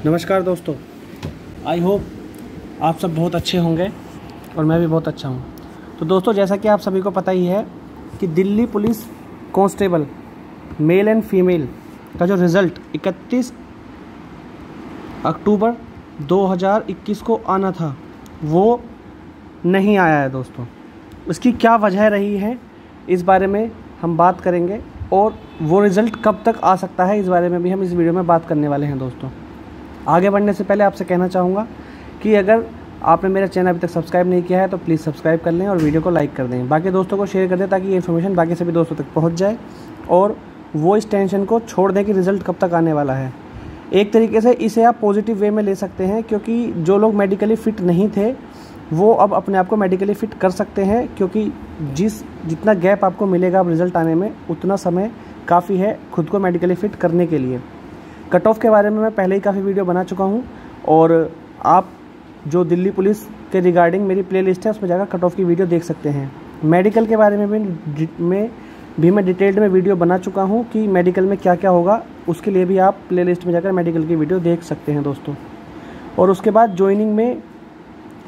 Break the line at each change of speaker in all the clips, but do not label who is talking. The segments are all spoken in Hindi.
नमस्कार दोस्तों, आई होप आप सब बहुत अच्छे होंगे और मैं भी बहुत अच्छा हूं। तो दोस्तों, जैसा कि आप सभी को पता ही है कि Delhi police constable male and female का जो रिज़ल्ट 31 अक्टूबर 2021 को आना था वो नहीं आया है दोस्तों। इसकी क्या वजह रही है इस बारे में हम बात करेंगे और वो रिज़ल्ट कब तक आ सकता है इस बारे में भी हम इस वीडियो में बात करने वाले हैं दोस्तों। आगे बढ़ने से पहले आपसे कहना चाहूँगा कि अगर आपने मेरा चैनल अभी तक सब्सक्राइब नहीं किया है तो प्लीज़ सब्सक्राइब कर लें और वीडियो को लाइक कर दें। बाकी दोस्तों को शेयर कर दें ताकि ये इन्फॉर्मेशन बाकी सभी दोस्तों तक पहुंच जाए और वो इस टेंशन को छोड़ दें कि रिज़ल्ट कब तक आने वाला है। एक तरीके से इसे आप पॉजिटिव वे में ले सकते हैं, क्योंकि जो लोग मेडिकली फ़िट नहीं थे वो अब अपने आप को मेडिकली फ़िट कर सकते हैं, क्योंकि जितना गैप आपको मिलेगा अब रिज़ल्ट आने में उतना समय काफ़ी है खुद को मेडिकली फ़िट करने के लिए। कट ऑफ के बारे में मैं पहले ही काफ़ी वीडियो बना चुका हूं और आप जो दिल्ली पुलिस के रिगार्डिंग मेरी प्लेलिस्ट है उसमें जाकर कट ऑफ की वीडियो देख सकते हैं। मेडिकल के बारे में भी मैं डिटेल्ड में वीडियो बना चुका हूं कि मेडिकल में क्या क्या होगा, उसके लिए भी आप प्लेलिस्ट में जाकर मेडिकल की वीडियो देख सकते हैं दोस्तों। और उसके बाद ज्वाइनिंग में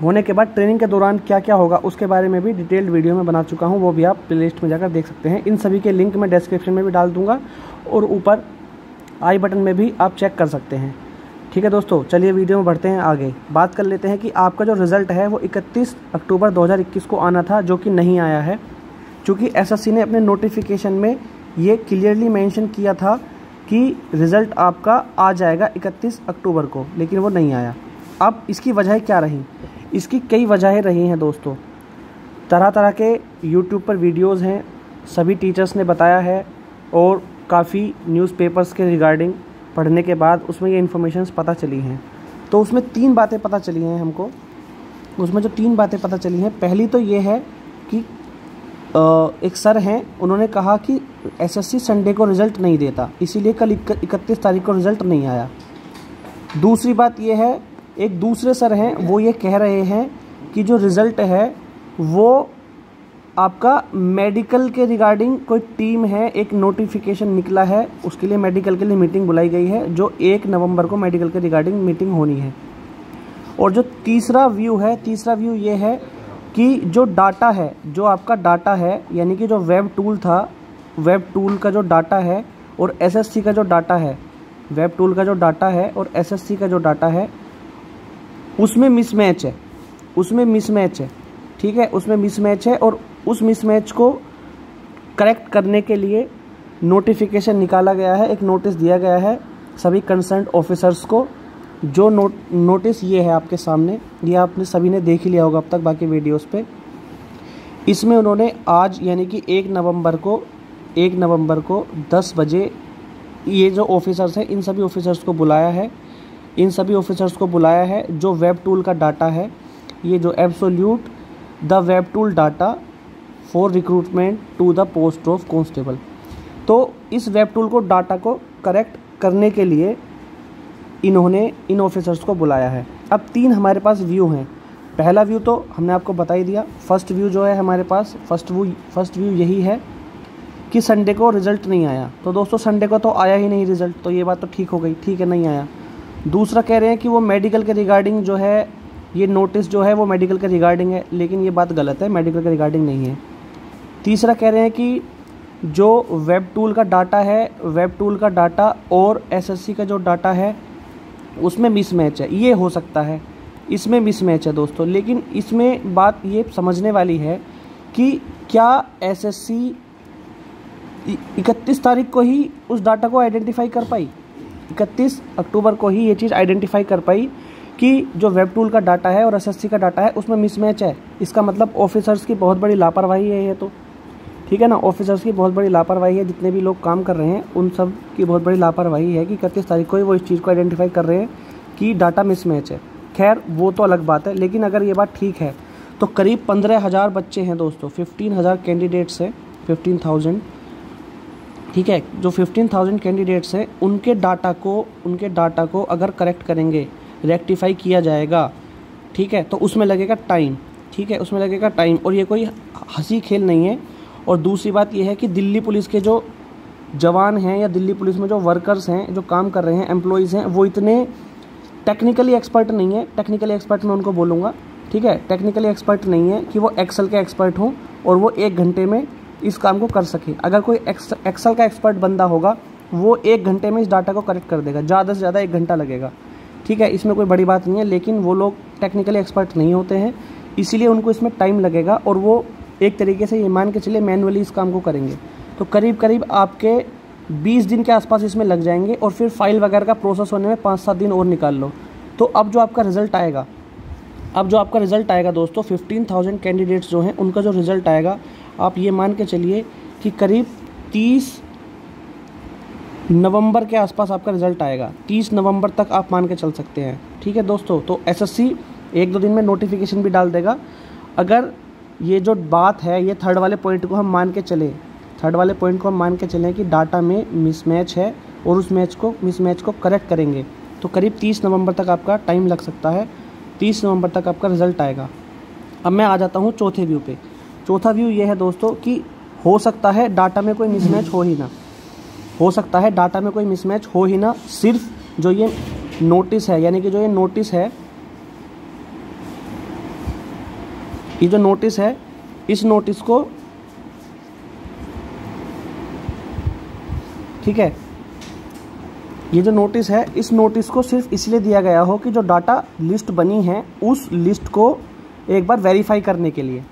होने के बाद ट्रेनिंग के दौरान क्या क्या होगा उसके बारे में भी डिटेल्ड वीडियो में बना चुका हूँ, वो भी आप प्लेलिस्ट में जाकर देख सकते हैं। इन सभी के लिंक मैं डिस्क्रिप्शन में भी डाल दूँगा और ऊपर आई बटन में भी आप चेक कर सकते हैं। ठीक है दोस्तों, चलिए वीडियो में बढ़ते हैं आगे। बात कर लेते हैं कि आपका जो रिज़ल्ट है वो 31 अक्टूबर 2021 को आना था, जो कि नहीं आया है। चूँकि एसएससी ने अपने नोटिफिकेशन में ये क्लियरली मेंशन किया था कि रिज़ल्ट आपका आ जाएगा 31 अक्टूबर को, लेकिन वो नहीं आया। अब इसकी वजह क्या रही? इसकी कई वजहें रही हैं दोस्तों। तरह तरह के यूट्यूब पर वीडियोज़ हैं, सभी टीचर्स ने बताया है और काफ़ी न्यूज़पेपर्स के रिगार्डिंग पढ़ने के बाद उसमें ये इन्फॉर्मेशंस पता चली हैं। तो उसमें 3 बातें पता चली हैं हमको। उसमें जो 3 बातें पता चली हैं, पहली तो ये है कि एक सर हैं, उन्होंने कहा कि एसएससी संडे को रिज़ल्ट नहीं देता, इसीलिए कल 31 तारीख को रिज़ल्ट नहीं आया। दूसरी बात ये है, एक दूसरे सर हैं वो ये कह रहे हैं कि जो रिज़ल्ट है वो आपका मेडिकल के रिगार्डिंग कोई टीम है, एक नोटिफिकेशन निकला है, उसके लिए मेडिकल के लिए मीटिंग बुलाई गई है, जो 1 नवंबर को मेडिकल के रिगार्डिंग मीटिंग होनी है। और जो तीसरा व्यू ये है कि जो डाटा है, जो आपका डाटा है, यानी कि जो वेब टूल था, वेब टूल का जो डाटा है और एसएससी का जो डाटा है, वेब टूल का जो डाटा है और एसएससी का जो डाटा है उसमें मिसमैच है, ठीक है, उसमें मिसमैच है। और उस मिसमैच को करेक्ट करने के लिए नोटिफिकेशन निकाला गया है, एक नोटिस दिया गया है सभी कंसर्न्ड ऑफिसर्स को। जो नोटिस ये है आपके सामने, ये आपने सभी ने देख ही लिया होगा अब तक बाकी वीडियोस पे। इसमें उन्होंने आज यानी कि 1 नवंबर को 10 बजे ये जो ऑफिसर्स हैं इन सभी ऑफिसर्स को बुलाया है, जो वेब टूल का डाटा है, ये जो absolute the web tool data for recruitment to the post of constable. तो इस वेब टूल को डाटा को करेक्ट करने के लिए इन्होंने इन ऑफिसर्स को बुलाया है। अब 3 हमारे पास व्यू हैं। पहला व्यू तो हमने आपको बता ही दिया। फर्स्ट व्यू जो है हमारे पास, फर्स्ट व्यू यही है कि संडे को रिज़ल्ट नहीं आया। तो दोस्तों संडे को तो आया ही नहीं रिज़ल्ट, तो ये बात तो ठीक हो गई, ठीक है, नहीं आया। दूसरा कह रहे हैं कि वो मेडिकल के रिगार्डिंग जो है, ये नोटिस जो है वो मेडिकल के रिगार्डिंग है, लेकिन ये बात गलत है, मेडिकल के रिगार्डिंग नहीं है। तीसरा कह रहे हैं कि जो वेब टूल का डाटा है, वेब टूल का डाटा और एसएससी का जो डाटा है उसमें मिसमैच है। ये हो सकता है, इसमें मिसमैच है दोस्तों, लेकिन इसमें बात ये समझने वाली है कि क्या एसएससी 31 तारीख को ही उस डाटा को आइडेंटिफाई कर पाई, 31 अक्टूबर को ही ये चीज़ आइडेंटिफाई कर पाई कि जो वेब टूल का डाटा है और एसएससी का डाटा है उसमें मिसमैच है। इसका मतलब ऑफिसर्स की बहुत बड़ी लापरवाही है ये तो, ठीक है ना, ऑफिसर्स की बहुत बड़ी लापरवाही है। जितने भी लोग काम कर रहे हैं उन सब की बहुत बड़ी लापरवाही है कि 31 तारीख को ही वो इस चीज़ को आइडेंटिफाई कर रहे हैं कि डाटा मिसमैच है। खैर वो तो अलग बात है, लेकिन अगर ये बात ठीक है तो करीब 15,000 बच्चे हैं दोस्तों, 15,000 कैंडिडेट्स हैं, 15,000, ठीक है, जो 15,000 कैंडिडेट्स हैं उनके डाटा को अगर करेक्ट करेंगे, रेक्टिफाई किया जाएगा, ठीक है, तो उसमें लगेगा टाइम, ठीक है, उसमें लगेगा टाइम। और ये कोई हंसी खेल नहीं है। और दूसरी बात ये है कि दिल्ली पुलिस के जो जवान हैं या दिल्ली पुलिस में जो वर्कर्स हैं, जो काम कर रहे हैं, एम्प्लॉइज़ हैं, वो इतने टेक्निकली एक्सपर्ट नहीं है, टेक्निकली एक्सपर्ट मैं उनको बोलूँगा, ठीक है, टेक्निकली एक्सपर्ट नहीं है कि वो एक्सेल के एक्सपर्ट हों और वो 1 घंटे में इस काम को कर सके। अगर कोई एक्सेल का एक्सपर्ट बंदा होगा वो 1 घंटे में इस डाटा को करेक्ट कर देगा, ज़्यादा से ज़्यादा 1 घंटा लगेगा, ठीक है, इसमें कोई बड़ी बात नहीं है। लेकिन वो लोग टेक्निकली एक्सपर्ट नहीं होते हैं, इसीलिए उनको इसमें टाइम लगेगा और वो एक तरीके से ये मान के चलिए मैनुअली इस काम को करेंगे। तो करीब करीब आपके 20 दिन के आसपास इसमें लग जाएंगे और फिर फाइल वगैरह का प्रोसेस होने में 5-7 दिन और निकाल लो। तो अब जो आपका रिज़ल्ट आएगा, दोस्तों 15,000 कैंडिडेट्स जो हैं उनका जो रिज़ल्ट आएगा, आप ये मान के चलिए कि करीब 30 नवंबर के आसपास आपका रिज़ल्ट आएगा। 30 नवंबर तक आप मान के चल सकते हैं, ठीक है दोस्तों। तो एसएससी 1-2 दिन में नोटिफिकेशन भी डाल देगा। अगर ये जो बात है, ये थर्ड वाले पॉइंट को हम मान के चलें कि डाटा में मिसमैच है और उस मिसमैच को करेक्ट करेंगे, तो करीब 30 नवंबर तक आपका टाइम लग सकता है। 30 नवंबर तक आपका रिज़ल्ट आएगा। अब मैं आ जाता हूँ चौथे व्यू पे। चौथा व्यू ये है दोस्तों कि हो सकता है डाटा में कोई मिसमैच हो ही ना, सिर्फ जो ये नोटिस है, यानी कि जो ये नोटिस है, इस नोटिस को, ठीक है, ये जो नोटिस है, इस नोटिस को सिर्फ इसलिए दिया गया हो कि जो डाटा लिस्ट बनी है उस लिस्ट को एक बार वेरीफाई करने के लिए,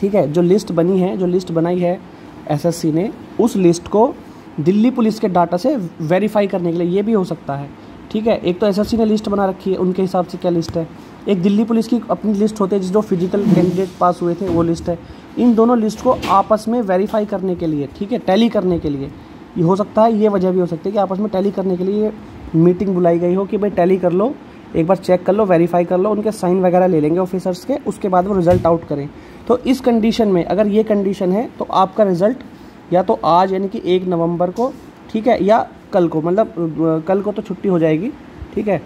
ठीक है, जो लिस्ट बनाई है एसएससी ने, उस लिस्ट को दिल्ली पुलिस के डाटा से वेरीफाई करने के लिए, ये भी हो सकता है, ठीक है। एक तो एसएससी ने लिस्ट बना रखी है, उनके हिसाब से क्या लिस्ट है, एक दिल्ली पुलिस की अपनी लिस्ट होती है जो फिजिकल कैंडिडेट पास हुए थे वो लिस्ट है। इन दोनों लिस्ट को आपस में वेरीफाई करने के लिए, ठीक है, टैली करने के लिए, ये हो सकता है, ये वजह भी हो सकती है कि आपस में टैली करने के लिए मीटिंग बुलाई गई हो कि भाई टैली कर लो, एक बार चेक कर लो, वेरीफाई कर लो, उनके साइन वगैरह ले लेंगे ऑफिसर्स के, उसके बाद वो रिज़ल्ट आउट करें। तो इस कंडीशन में, अगर ये कंडीशन है, तो आपका रिज़ल्ट या तो आज यानी कि 1 नवंबर को, ठीक है, या कल को, मतलब कल को तो छुट्टी हो जाएगी, ठीक है,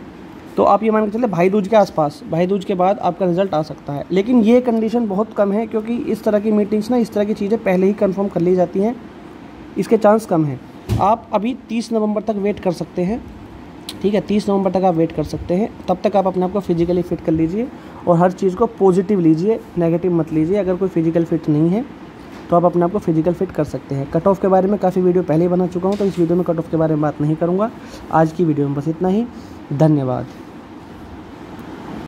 तो आप ये मान के चले भाई दूज के आसपास, भाई दूज के बाद आपका रिज़ल्ट आ सकता है। लेकिन ये कंडीशन बहुत कम है, क्योंकि इस तरह की मीटिंग्स ना, इस तरह की चीज़ें पहले ही कंफर्म कर ली जाती हैं, इसके चांस कम हैं। आप अभी 30 नवंबर तक वेट कर सकते हैं, ठीक है, 30 नवंबर तक आप वेट कर सकते हैं। तब तक आप अपने आप को फिजिकली फिट कर लीजिए और हर चीज़ को पॉजिटिव लीजिए, नेगेटिव मत लीजिए। अगर कोई फिजिकल फिट नहीं है तो आप अपने आप को फिजिकल फिट कर सकते हैं। कट ऑफ के बारे में काफ़ी वीडियो पहले ही बना चुका हूँ, तो इस वीडियो में कट ऑफ के बारे में बात नहीं करूँगा। आज की वीडियो में बस इतना ही। धन्यवाद।